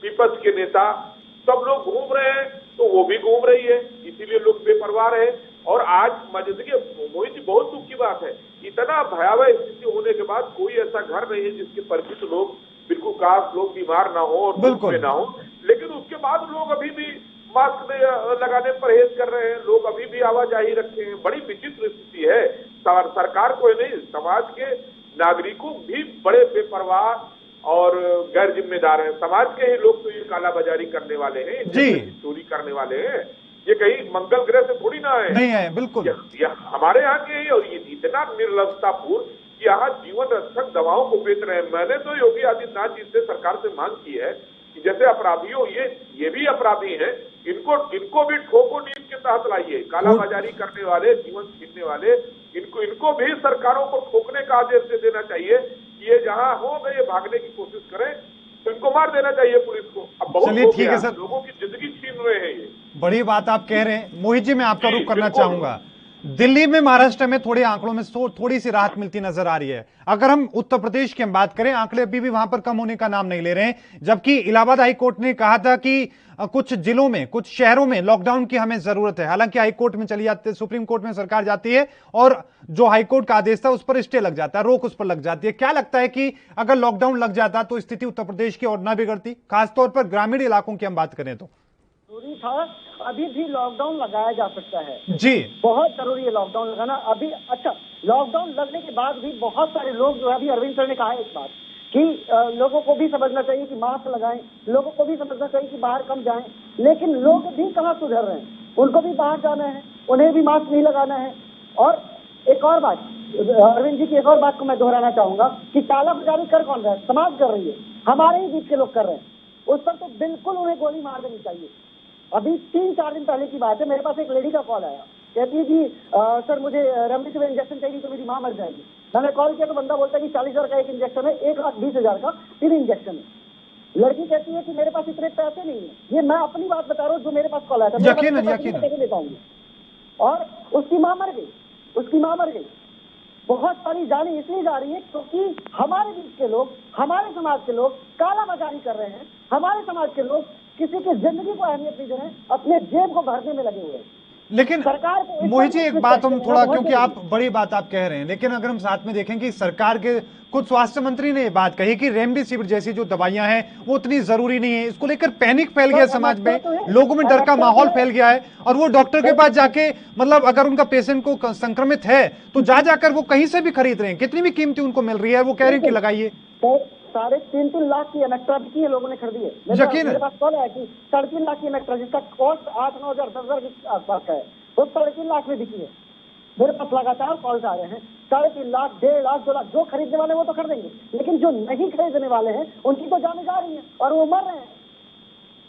विपक्ष के नेता सब लोग घूम रहे हैं तो वो भी घूम रही है, इसीलिए लोग बेपरवाह रहे। और आज देखिए मोहित जी, बहुत दुख की बात है, इतना भयावह स्थिति होने के बाद कोई ऐसा घर नहीं है जिसके परिचित लोग बिल्कुल काश लोग बीमार ना हो और दुख में ना हो, लेकिन उसके बाद लोग अभी भी मास्क लगाने परहेज कर रहे हैं, लोग अभी भी आवाजाही रखे हैं। बड़ी विचित्र स्थिति है। सरकार को नहीं, समाज के नागरिकों भी बड़े बेपरवाह और गैर जिम्मेदार हैं। समाज के ही लोग तो ये कालाबाजारी करने वाले हैं, चोरी करने वाले हैं। ये कहीं मंगल ग्रह से थोड़ी ना है, नहीं है, बिल्कुल। हमारे यहाँ के ही, और ये इतना निर्लजतापूर्ण कि यहाँ जीवन रक्षक दवाओं को बेच रहे हैं। मैंने तो योगी आदित्यनाथ जी से, सरकार से मांग की है कि जैसे अपराधियों, ये भी अपराधी हैं, इनको भी ठोको नीति के तहत लाइए। कालाबाजारी करने वाले, जीवन छीनने वाले, इनको भी सरकारों को ठोकने का आदेश दे देना चाहिए कि ये जहाँ हो गए भागने की कोशिश करें तो इनको मार देना चाहिए पुलिस को। अब बहुत चलिए ठीक है सर, लोगों की जिंदगी छीन रहे हैं ये। बड़ी बात आप कह रहे हैं। मोहित जी मैं आपका रुख करना चाहूंगा। दिल्ली में, महाराष्ट्र में थोड़े आंकड़ों में थोड़ी सी राहत मिलती नजर आ रही है। अगर हम उत्तर प्रदेश की हम बात करें, आंकड़े अभी भी वहां पर कम होने का नाम नहीं ले रहे हैं, जबकि इलाहाबाद हाईकोर्ट ने कहा था कि कुछ जिलों में, कुछ शहरों में लॉकडाउन की हमें जरूरत है। हालांकि हाईकोर्ट में चली जाती है, सुप्रीम कोर्ट में सरकार जाती है और जो हाईकोर्ट का आदेश था उस पर स्टे लग जाता है, रोक उस पर लग जाती है। क्या लगता है कि अगर लॉकडाउन लग जाता तो स्थिति उत्तर प्रदेश की और ना बिगड़ती, खासतौर पर ग्रामीण इलाकों की हम बात करें तो? जरूरी था, अभी भी लॉकडाउन लगाया जा सकता है जी, बहुत जरूरी है लॉकडाउन लगाना अभी। अच्छा, लॉकडाउन लगने के बाद भी बहुत सारे लोग जो है, अभी अरविंद सर ने कहा है इस बात कि लोगों को भी समझना चाहिए कि मास्क लगाएं, लोगों को भी समझना चाहिए कि बाहर कम जाएं, लेकिन लोग भी कहाँ सुधर रहे हैं, उनको भी बाहर जाना है, उन्हें भी मास्क नहीं लगाना है। और एक और बात, अरविंद जी की एक और बात को मैं दोहराना चाहूंगा कि काला बाजारी कर कौन रहा है? समाज कर रही है, हमारे ही बीच के लोग कर रहे हैं। उस पर तो बिल्कुल उन्हें गोली मार देनी चाहिए। अभी 3-4 दिन पहले की बात है, मेरे पास एक लेडी का कॉल आया, कहती जी सर मुझे रेमडेसिविर इंजेक्शन चाहिए तो मेरी माँ मर जाएगी। मैंने कॉल किया तो बंदा बोलता है कि 40,000 का एक इंजेक्शन है, 1,20,000 का 3 इंजेक्शन है। लड़की कहती है कि मेरे पास इतने पैसे नहीं है। ये मैं अपनी बात बता रहा हूँ, जो मेरे पास कॉल आया था, नहीं ले पाऊंगी। और उसकी माँ मर गई, उसकी माँ मर गई। बहुत सारी जाने इसलिए जा रही है क्योंकि हमारे बीच के लोग, हमारे समाज के लोग काला बाजारी कर रहे हैं। हमारे समाज के लोग किसी की जिंदगी को अहमियत नहीं दे रहे हैं, अपने जेब को भरने में लगे हुए हैं। लेकिन सरकार को मोहित जी, एक बात हम थोड़ा, क्योंकि आप बड़ी बात आप कह रहे हैं, लेकिन अगर हम साथ में देखें कि सरकार के खुद स्वास्थ्य मंत्री ने ये बात कही कि रेमडेसिविर जैसी जो दवाइयां हैं वो उतनी जरूरी नहीं है। इसको लेकर पैनिक फैल गया समाज में, लोगों में डर का माहौल फैल गया है और वो डॉक्टर के पास जाके, मतलब अगर उनका पेशेंट को संक्रमित है तो जाकर वो कहीं से भी खरीद रहे हैं, कितनी भी कीमती उनको मिल रही है, वो कह रहे हैं कि लगाइए। 3.5 लाख की इलेक्ट्रा बिकी है, लोगों ने खरीदी है। मेरे पास कॉल है कि 3.5 लाख की इलेक्ट्रा, जिसका कॉस्ट 8-9 हजार 10,000 के आसपास का है, वो 3.5 लाख में बिकी है। मेरे पास लगातार कॉल्स आ रहे हैं, 3.5 लाख, 1.5 लाख, 2 लाख। जो खरीदने वाले वो तो खरीदेंगे, लेकिन जो नहीं खरीदने वाले हैं उनकी तो जाने जा रही है और वो मर रहे हैं।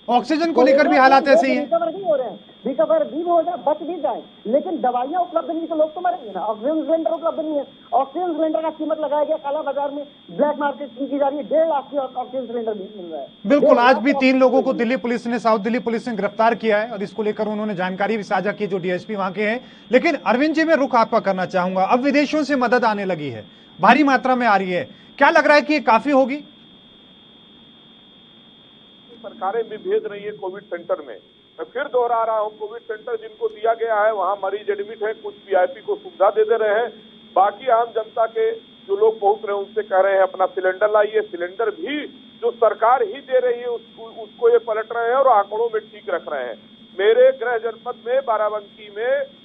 ऑक्सीजन को लेकर भी हालात ऐसे ही हैं। रिकवर भी हो रहे हैं, रिकवर भी हो जाए, बच भी जाए, लेकिन दवाइयां उपलब्ध नहीं तो लोग तो मरेंगे ना। ऑक्सीजन सिलेंडर उपलब्ध नहीं है, ऑक्सीजन सिलेंडर का कीमत लगाया गया काला बाजार में, ब्लैक मार्केट की जा रही है, 1.5 लाख की ऑक्सीजन सिलेंडर मिल रहा है। बिल्कुल, आज भी 3 लोगों को दिल्ली पुलिस ने, साउथ दिल्ली पुलिस ने गिरफ्तार किया है और इसको लेकर उन्होंने जानकारी भी साझा की, जो डीएसपी वहां के हैं। लेकिन अरविंद जी, मैं रुख आपका करना चाहूंगा, अब विदेशों से मदद आने लगी है, भारी मात्रा में आ रही है, क्या लग रहा है कि ये काफी होगी? सरकारें भी भेज रही है कोविड सेंटर में। मैं फिर दोहरा रहा हूँ, कोविड सेंटर जिनको दिया गया है वहाँ मरीज एडमिट है, कुछ वीआईपी को सुविधा दे रहे हैं, बाकी आम जनता के जो लोग पहुंच रहे हैं उनसे कह रहे हैं अपना सिलेंडर लाइए। सिलेंडर भी जो सरकार ही दे रही है उसको ये पलट रहे हैं और आंकड़ों में ठीक रख रहे हैं। मेरे गृह जनपद में बाराबंकी में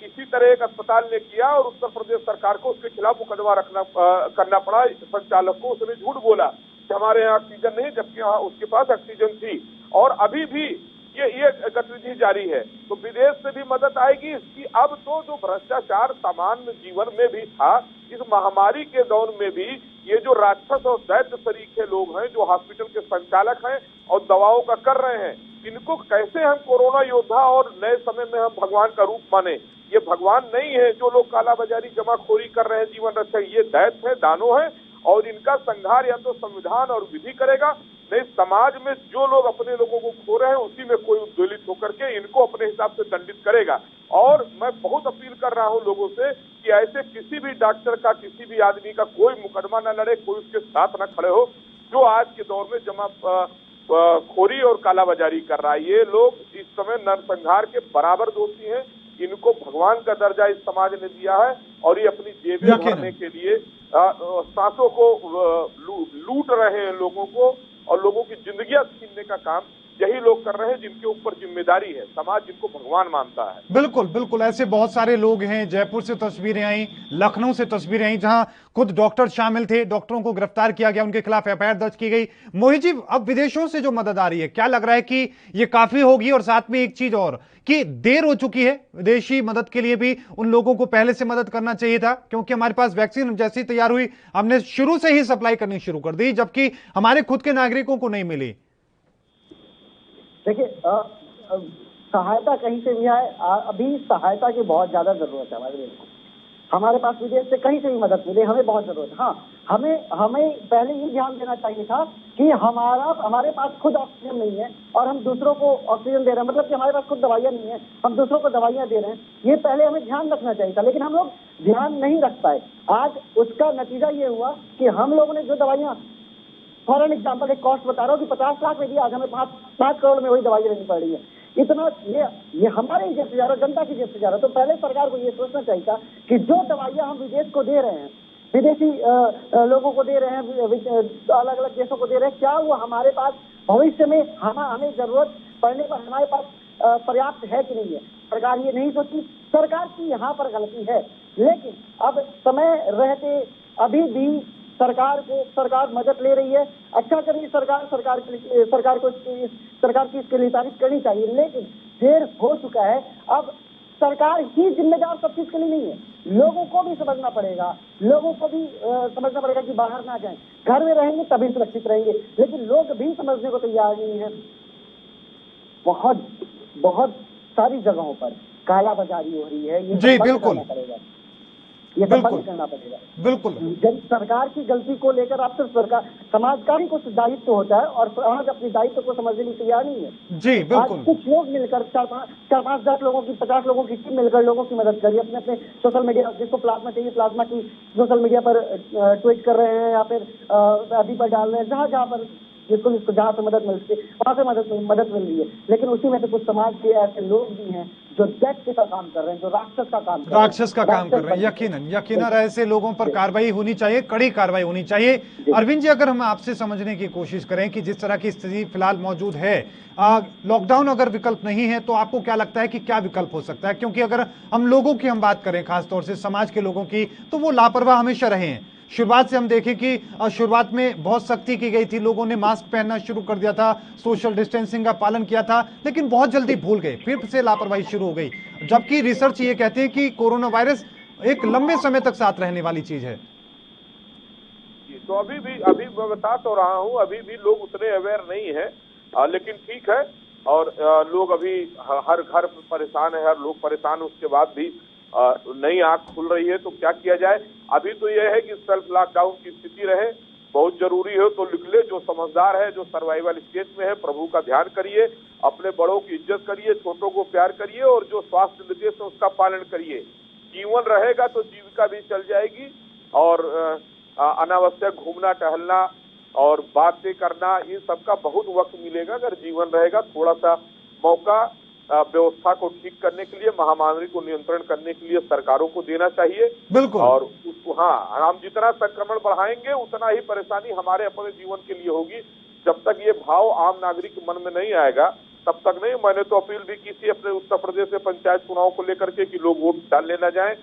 इसी तरह एक अस्पताल ने किया और उत्तर प्रदेश सरकार को उसके खिलाफ मुकदमा करना पड़ा। संचालक को उसने झूठ बोला कि हमारे यहाँ ऑक्सीजन नहीं, जबकि यहाँ उसके पास ऑक्सीजन थी। और अभी भी ये गतिविधि जारी है। तो विदेश से भी मदद आएगी इसकी। अब तो जो भ्रष्टाचार सामान्य जीवन में भी था, इस महामारी के दौर में भी ये जो राक्षस और दैत्य सरीखे लोग हैं, जो हॉस्पिटल के संचालक हैं और दवाओं का कर रहे हैं, इनको कैसे हम कोरोना योद्धा और नए समय में हम भगवान का रूप माने? ये भगवान नहीं है जो लोग कालाबाजारी जमाखोरी कर रहे हैं, जीवन रक्षक। ये दैत्य है, दानव है और इनका संहार या तो संविधान और विधि करेगा, नहीं समाज में जो लोग अपने लोगों को खो रहे हैं उसी में कोई उद्वेलित होकर के इनको अपने हिसाब से दंडित करेगा। और मैं बहुत अपील कर रहा हूं लोगों से कि ऐसे किसी भी डॉक्टर का, किसी भी आदमी का कोई मुकदमा न लड़े, कोई उसके साथ न खड़े हो जो आज के दौर में जमा खोरी और कालाबाजारी कर रहा है। ये लोग इस समय नरसंहार के बराबर दोषी हैं। इनको भगवान का दर्जा इस समाज ने दिया है और ये अपनी जेबें भरने के लिए सांसों को लूट रहे हैं लोगों को, और लोगों की जिंदगियां छीनने का काम यही लोग कर रहे हैं जिनके ऊपर जिम्मेदारी है, समाज जिनको भगवान मानता है। बिल्कुल बिल्कुल, ऐसे बहुत सारे लोग हैं। जयपुर से तस्वीरें आई, लखनऊ से तस्वीरें आई, जहां खुद डॉक्टर शामिल थे, डॉक्टरों को गिरफ्तार किया गया, उनके खिलाफ एफआईआर दर्ज की गई। मोहित जी, अब विदेशों से जो मदद आ रही है, क्या लग रहा है कि ये काफी होगी? और साथ में एक चीज और कि देर हो चुकी है, विदेशी मदद के लिए भी उन लोगों को पहले से मदद करना चाहिए था, क्योंकि हमारे पास वैक्सीन जैसी तैयार हुई हमने शुरू से ही सप्लाई करनी शुरू कर दी, जबकि हमारे खुद के नागरिकों को नहीं मिली। देखिए, सहायता कहीं से भी आए, अभी सहायता की बहुत ज्यादा जरूरत है हमारे देश को। हमारे पास विदेश से कहीं से भी मदद मिले, हमें बहुत जरूरत है। हाँ, हमें पहले ये ध्यान देना चाहिए था कि हमारे पास खुद ऑक्सीजन नहीं है और हम दूसरों को ऑक्सीजन दे रहे हैं, मतलब कि हमारे पास खुद दवाइयां नहीं है, हम दूसरों को दवाइयां दे रहे हैं। ये पहले हमें ध्यान रखना चाहिए था, लेकिन हम लोग ध्यान नहीं रख पाए। आज उसका नतीजा ये हुआ कि हम लोगों ने जो दवाइयां, फॉर एन एग्जाम्पल एक कॉस्ट बता रहा हूँ कि 50 लाख में भी आज हमें 5 करोड़ में वही दवाइयां लेनी पड़ रही है। इतना ये हमारे जेब से जा रहा है, जनता की जेब से जा रहा है। तो पहले सरकार को ये सोचना चाहिए था कि जो दवाइयां हम विदेश को दे रहे हैं, विदेशी लोगों को दे रहे हैं, अलग अलग देशों को दे रहे हैं, क्या वो हमारे पास भविष्य में हमें जरूरत पड़ने पर हमारे पास पर्याप्त है कि नहीं है। सरकार ये नहीं सोची। सरकार की यहाँ पर गलती है, लेकिन अब समय रहते अभी भी सरकार मदद ले रही है। अच्छा कर रही है सरकार की इसके लिए तारीफ करनी चाहिए, लेकिन देर हो चुका है। अब सरकार ही जिम्मेदार सब चीज के लिए नहीं है, लोगों को भी समझना पड़ेगा, कि बाहर ना जाएं, घर में रहेंगे तभी सुरक्षित रहेंगे। लेकिन लोग भी समझने को तैयार नहीं है। बहुत सारी जगहों पर कालाबाजारी हो रही है, ये जी बिल्कुल, ये सब बंद करना पड़ेगा। बिल्कुल, जब सरकार की गलती को लेकर आप सिर्फ सरकार, समाज का ही कुछ दायित्व होता है और समाज अपने दायित्व को समझने की तैयार नहीं है। जी बिल्कुल, कुछ लोग मिलकर 4-5-10 लोगों की, 50 लोगों की टीम मिलकर लोगों की मदद करिए। अपने सोशल मीडिया, जिसको प्लाज्मा चाहिए प्लाज्मा की सोशल मीडिया पर ट्वीट कर रहे हैं या फिर अभी पर डाल रहे हैं, जहाँ पर जिसको जहाँ से मदद मिल सके वहाँ से मदद मिल रही है। लेकिन उसी में से कुछ समाज के ऐसे लोग भी हैं जो दैत्य का काम कर रहे हैं, जो राक्षस का काम कर रहे हैं। यकीनन ऐसे लोगों पर कार्रवाई होनी चाहिए, कड़ी कार्रवाई होनी चाहिए। अरविंद जी, अगर हम आपसे समझने की कोशिश करें कि जिस तरह की स्थिति फिलहाल मौजूद है, लॉकडाउन अगर विकल्प नहीं है तो आपको क्या लगता है कि क्या विकल्प हो सकता है? क्योंकि अगर हम लोगों की हम बात करें, खासतौर से समाज के लोगों की, तो वो लापरवाह हमेशा रहे हैं। शुरुआत से हम देखें कि शुरुआत में बहुत सख्ती की गई थी, लोगों ने मास्क पहनना शुरू कर दिया था, सोशल डिस्टेंसिंग का पालन किया था, लेकिन बहुत जल्दी भूल गए, फिर से लापरवाही शुरू हो गई। जबकि रिसर्च ये कहते हैं कि कोरोना वायरस एक लंबे समय तक साथ रहने वाली चीज है। तो अभी मैं बता तो रहा हूँ, अभी भी लोग उतने अवेयर नहीं है, लेकिन ठीक है। और लोग अभी हर घर परेशान है, हर लोग परेशान है, उसके बाद भी नई आंख खुल रही है। तो क्या किया जाए? अभी तो यह है कि सेल्फ लॉकडाउन की स्थिति रहे, बहुत जरूरी है तो लिख ले। जो समझदार है, जो सर्वाइवल स्टेज में है, प्रभु का ध्यान करिए, अपने बड़ों की इज्जत करिए, छोटों को प्यार करिए और जो स्वास्थ्य निर्देश है उसका पालन करिए। जीवन रहेगा तो जीविका भी चल जाएगी। और अनावश्यक घूमना टहलना और बातें करना, इन सबका बहुत वक्त मिलेगा। अगर जीवन रहेगा, थोड़ा सा मौका व्यवस्था को ठीक करने के लिए, महामारी को नियंत्रण करने के लिए सरकारों को देना चाहिए। बिल्कुल। और उसको, हाँ, हम जितना संक्रमण बढ़ाएंगे उतना ही परेशानी हमारे अपने जीवन के लिए होगी। जब तक ये भाव आम नागरिक के मन में नहीं आएगा तब तक नहीं। मैंने तो अपील भी की थी अपने उत्तर प्रदेश में पंचायत चुनाव को लेकर के कि लोग वोट डालने न जाएं,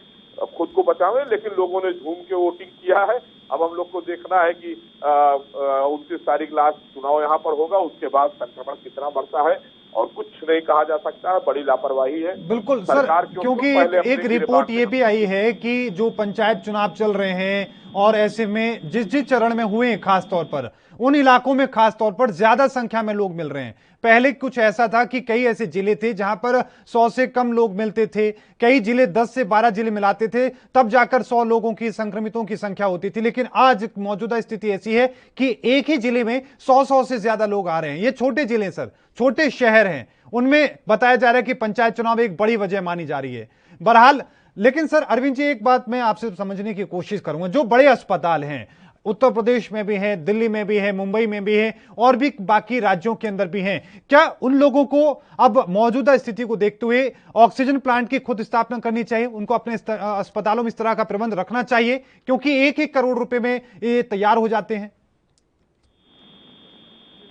खुद को बचावें, लेकिन लोगों ने झूम के वोटिंग किया है। अब हम लोग को देखना है कि 29 तारीख लास्ट चुनाव यहाँ पर होगा, उसके बाद संक्रमण कितना बढ़ता है और कुछ नहीं कहा जा सकता है। बड़ी लापरवाही है। बिल्कुल सर, क्योंकि एक रिपोर्ट ये भी आई है कि जो पंचायत चुनाव चल रहे हैं और ऐसे में जिस चरण में हुए, खास तौर पर उन इलाकों में खास तौर पर ज्यादा संख्या में लोग मिल रहे हैं। पहले कुछ ऐसा था कि कई ऐसे जिले थे जहां पर 100 से कम लोग मिलते थे, कई जिले 10 से 12 जिले मिलाते थे, तब जाकर 100 लोगों की, संक्रमितों की संख्या होती थी। लेकिन आज मौजूदा स्थिति ऐसी है कि एक ही जिले में 100 से ज्यादा लोग आ रहे हैं। ये छोटे जिले सर, छोटे शहर हैं, उनमें बताया जा रहा है कि पंचायत चुनाव एक बड़ी वजह मानी जा रही है। बहरहाल, लेकिन सर अरविंद जी, एक बात मैं आपसे समझने की कोशिश करूंगा, जो बड़े अस्पताल हैं, उत्तर प्रदेश में भी है, दिल्ली में भी है, मुंबई में भी है और भी बाकी राज्यों के अंदर भी हैं, क्या उन लोगों को अब मौजूदा स्थिति को देखते हुए ऑक्सीजन प्लांट की खुद स्थापना करनी चाहिए? उनको अपने अस्पतालों में इस तरह का प्रबंध रखना चाहिए, क्योंकि 1-1 करोड़ रुपए में ये तैयार हो जाते हैं।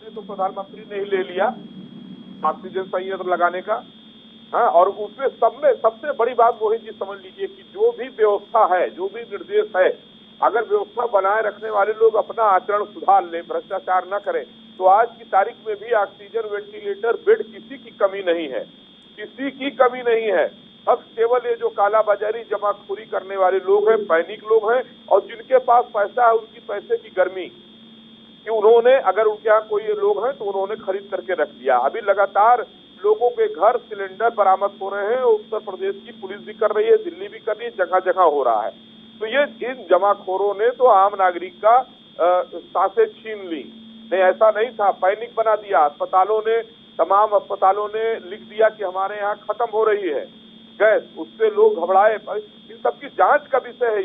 तो प्रधानमंत्री ने ही ले लिया ऑक्सीजन संयंत्र लगाने का, हाँ, और उसमें सबसे बड़ी बात मोहित जी समझ लीजिए कि जो भी व्यवस्था है, जो भी निर्देश है, अगर व्यवस्था बनाए रखने वाले लोग अपना आचरण सुधार लें, भ्रष्टाचार न करें, तो आज की तारीख में भी ऑक्सीजन, वेंटिलेटर, बेड किसी की कमी नहीं है, किसी की कमी नहीं है। अब केवल ये जो कालाबाजारी, जमाखोरी करने वाले लोग हैं, पैनिक लोग हैं, और जिनके पास पैसा है उनकी पैसे की गर्मी कि उन्होंने, अगर उनके यहाँ कोई लोग हैं तो उन्होंने खरीद करके रख दिया। अभी लगातार लोगों के घर सिलेंडर बरामद हो रहे हैं। उत्तर प्रदेश की पुलिस भी कर रही है, दिल्ली भी कर रही है, जगह जगह हो रहा है। तो ये इन जमाखोरों ने तो आम नागरिक का सांसें छीन ली। नहीं, ऐसा नहीं था, पैनिक बना दिया। अस्पतालों ने, तमाम अस्पतालों ने लिख दिया कि हमारे यहाँ खत्म हो रही है गैस, उससे लोग घबराए। इन सबकी जांच का विषय है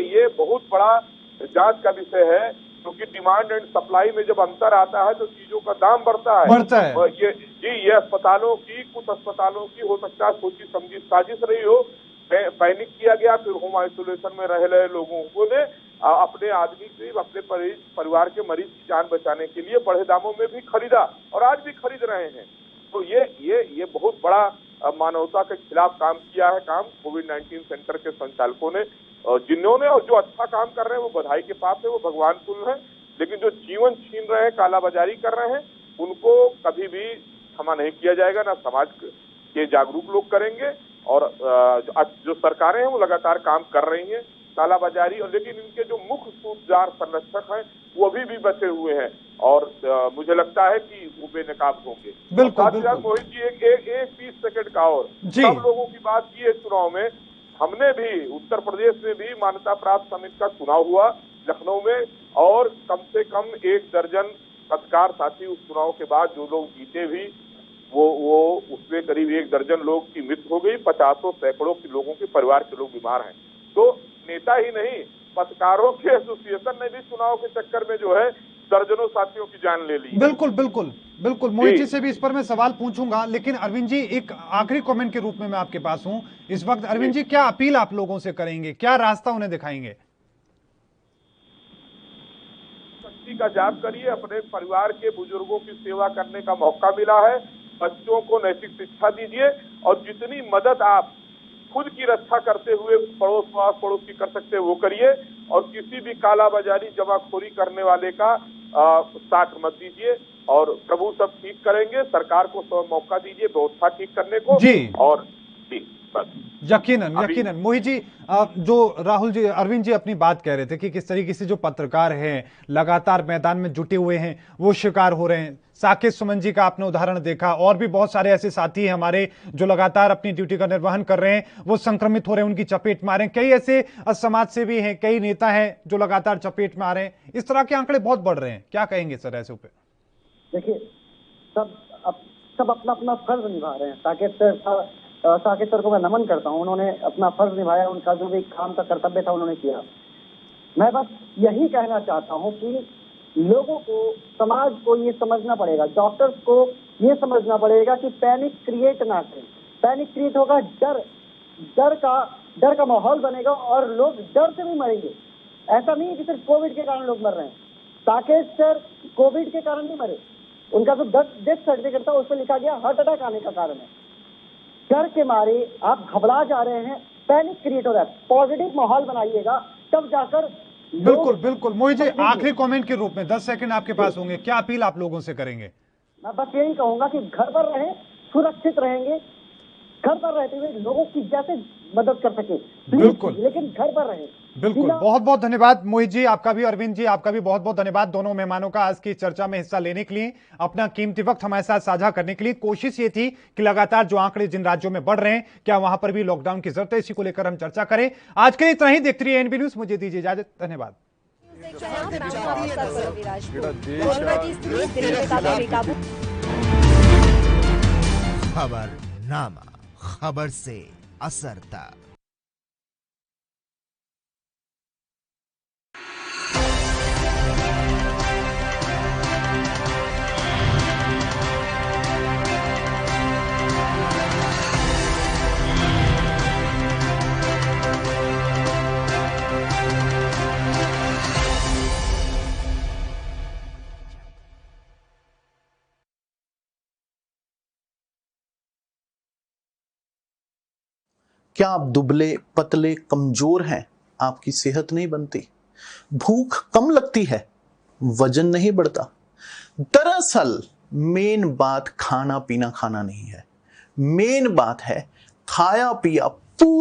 ये बहुत बड़ा जांच का विषय है, क्योंकि डिमांड एंड सप्लाई में जब अंतर आता है तो चीजों का दाम बढ़ता है। और ये अस्पतालों की, कुछ अस्पतालों की हो सकता है सोची समझी साजिश रही हो, पैनिक किया गया, फिर होम आइसोलेशन में रह रहे लोगों ने अपने आदमी से, अपने परिवार के मरीज की जान बचाने के लिए बड़े दामों में भी खरीदा और आज भी खरीद रहे हैं। तो ये बहुत बड़ा मानवता के खिलाफ काम किया है। कोविड-19 सेंटर के संचालकों ने, जिन्होंने, और जो अच्छा काम कर रहे हैं वो बधाई के पात्र है, वो भगवान तुल्य है। लेकिन जो जीवन छीन रहे हैं, कालाबाजारी कर रहे हैं, उनको कभी भी क्षमा नहीं किया जाएगा। ना समाज के जागरूक लोग करेंगे, और जो सरकारें हैं वो लगातार काम कर रही हैं कालाबाजारी, और लेकिन इनके जो मुख्य सूत्रधार संरक्षक हैं वो अभी भी बचे हुए हैं, और मुझे लगता है कि वो बेनकाब होंगे। बिल्कुल मोहित जी, एक 30 सेकंड का और, सब लोगों की बात की है चुनाव में। हमने भी, उत्तर प्रदेश में भी मान्यता प्राप्त समिति का चुनाव हुआ लखनऊ में, और कम से कम 1 दर्जन पत्रकार साथी उस चुनाव के बाद जो लोग जीते भी, वो उसमें करीब 1 दर्जन लोग की मृत्यु हो गई, 50 सैकड़ों के लोगों के परिवार के लोग बीमार हैं। तो नेता ही नहीं, पत्रकारों के एसोसिएशन ने भी चुनाव के चक्कर में जो है दर्जनों साथियों की जान ले ली। बिल्कुल मोहित जी से भी इस पर मैं सवाल पूछूंगा, लेकिन अरविंद जी एक आखिरी कमेंट के रूप में मैं आपके पास हूं इस वक्त। अरविंद जी, क्या अपील आप लोगों से करेंगे, क्या रास्ता उन्हें दिखाएंगे? शक्ति का जाप करिए, अपने परिवार के बुजुर्गों की सेवा करने का मौका मिला है, बच्चों को नैतिक शिक्षा दीजिए, और जितनी मदद आप खुद की रक्षा करते हुए पड़ोस की कर सकते हैं वो करिए, और किसी भी कालाबाजारी जमाखोरी करने वाले का साथ मत दीजिए, और प्रभु सब ठीक करेंगे। सरकार को सब मौका दीजिए व्यवस्था ठीक करने को जी। और यकीनन मोहित जी, जो राहुल जी, अरविंद जी अपनी बात कह रहे थे कि किस तरीके से जो पत्रकार हैं लगातार मैदान में जुटे हुए हैं वो शिकार हो रहे हैं। साकेत सुमन जी का आपने उदाहरण देखा, और भी बहुत सारे ऐसे साथी हैं हमारे जो लगातार अपनी ड्यूटी का निर्वहन कर रहे हैं, वो संक्रमित हो रहे हैं, उनकी चपेट में आ रहे हैं। कई ऐसे समाज सेवी हैं, कई नेता हैं जो लगातार चपेट में आ रहे हैं। इस तरह के आंकड़े बहुत बढ़ रहे हैं, क्या कहेंगे सर ऐसे पे? देखिए, सब अपना अपना फर्ज निभा रहे हैं। साकेत सर को मैं नमन करता हूं, उन्होंने अपना फर्ज निभाया, उनका जो भी काम का कर्तव्य था उन्होंने किया। मैं बस यही कहना चाहता हूं कि लोगों को, समाज को ये समझना पड़ेगा, डॉक्टर्स को ये समझना पड़ेगा कि पैनिक क्रिएट ना करें। पैनिक क्रिएट होगा, डर का माहौल बनेगा और लोग डर से भी मरेंगे। ऐसा नहीं है कि सिर्फ कोविड के कारण लोग मर रहे हैं। साकेत सर कोविड के कारण नहीं मरे, उनका जो डेथ सर्टिफिकेट था उस पर लिखा गया हार्ट अटैक आने का कारण है। डर के मारे आप घबरा जा रहे हैं, पैनिक क्रिएट हो रहा है। पॉजिटिव माहौल बनाइएगा, तब जाकर बिल्कुल मोहित जी, आखिरी कमेंट के रूप में 10 सेकंड आपके पास होंगे, क्या अपील आप लोगों से करेंगे? मैं बस यही कहूंगा कि घर पर रहें, सुरक्षित रहेंगे, घर पर रहते हुए लोगों की जैसे मदद कर सके, बिल्कुल, लेकिन घर पर रहें। बिल्कुल, बहुत बहुत धन्यवाद मोहित जी, आपका भी, अरविंद जी आपका भी बहुत बहुत धन्यवाद, दोनों मेहमानों का आज की चर्चा में हिस्सा लेने के लिए, अपना कीमती वक्त हमारे साथ साझा करने के लिए। कोशिश ये थी कि लगातार जो आंकड़े जिन राज्यों में बढ़ रहे हैं, क्या वहां पर भी लॉकडाउन की जरूरत है, इसी को लेकर हम चर्चा करें। आज के लिए इतना ही, देखते रहिए एनबी न्यूज, मुझे दीजिए इजाजत, धन्यवाद। खबरनामा, खबर से असर तक। क्या आप दुबले पतले कमजोर हैं? आपकी सेहत नहीं बनती, भूख कम लगती है, वजन नहीं बढ़ता। दरअसल मेन बात खाना पीना खाना नहीं है, मेन बात है खाया पिया पूरी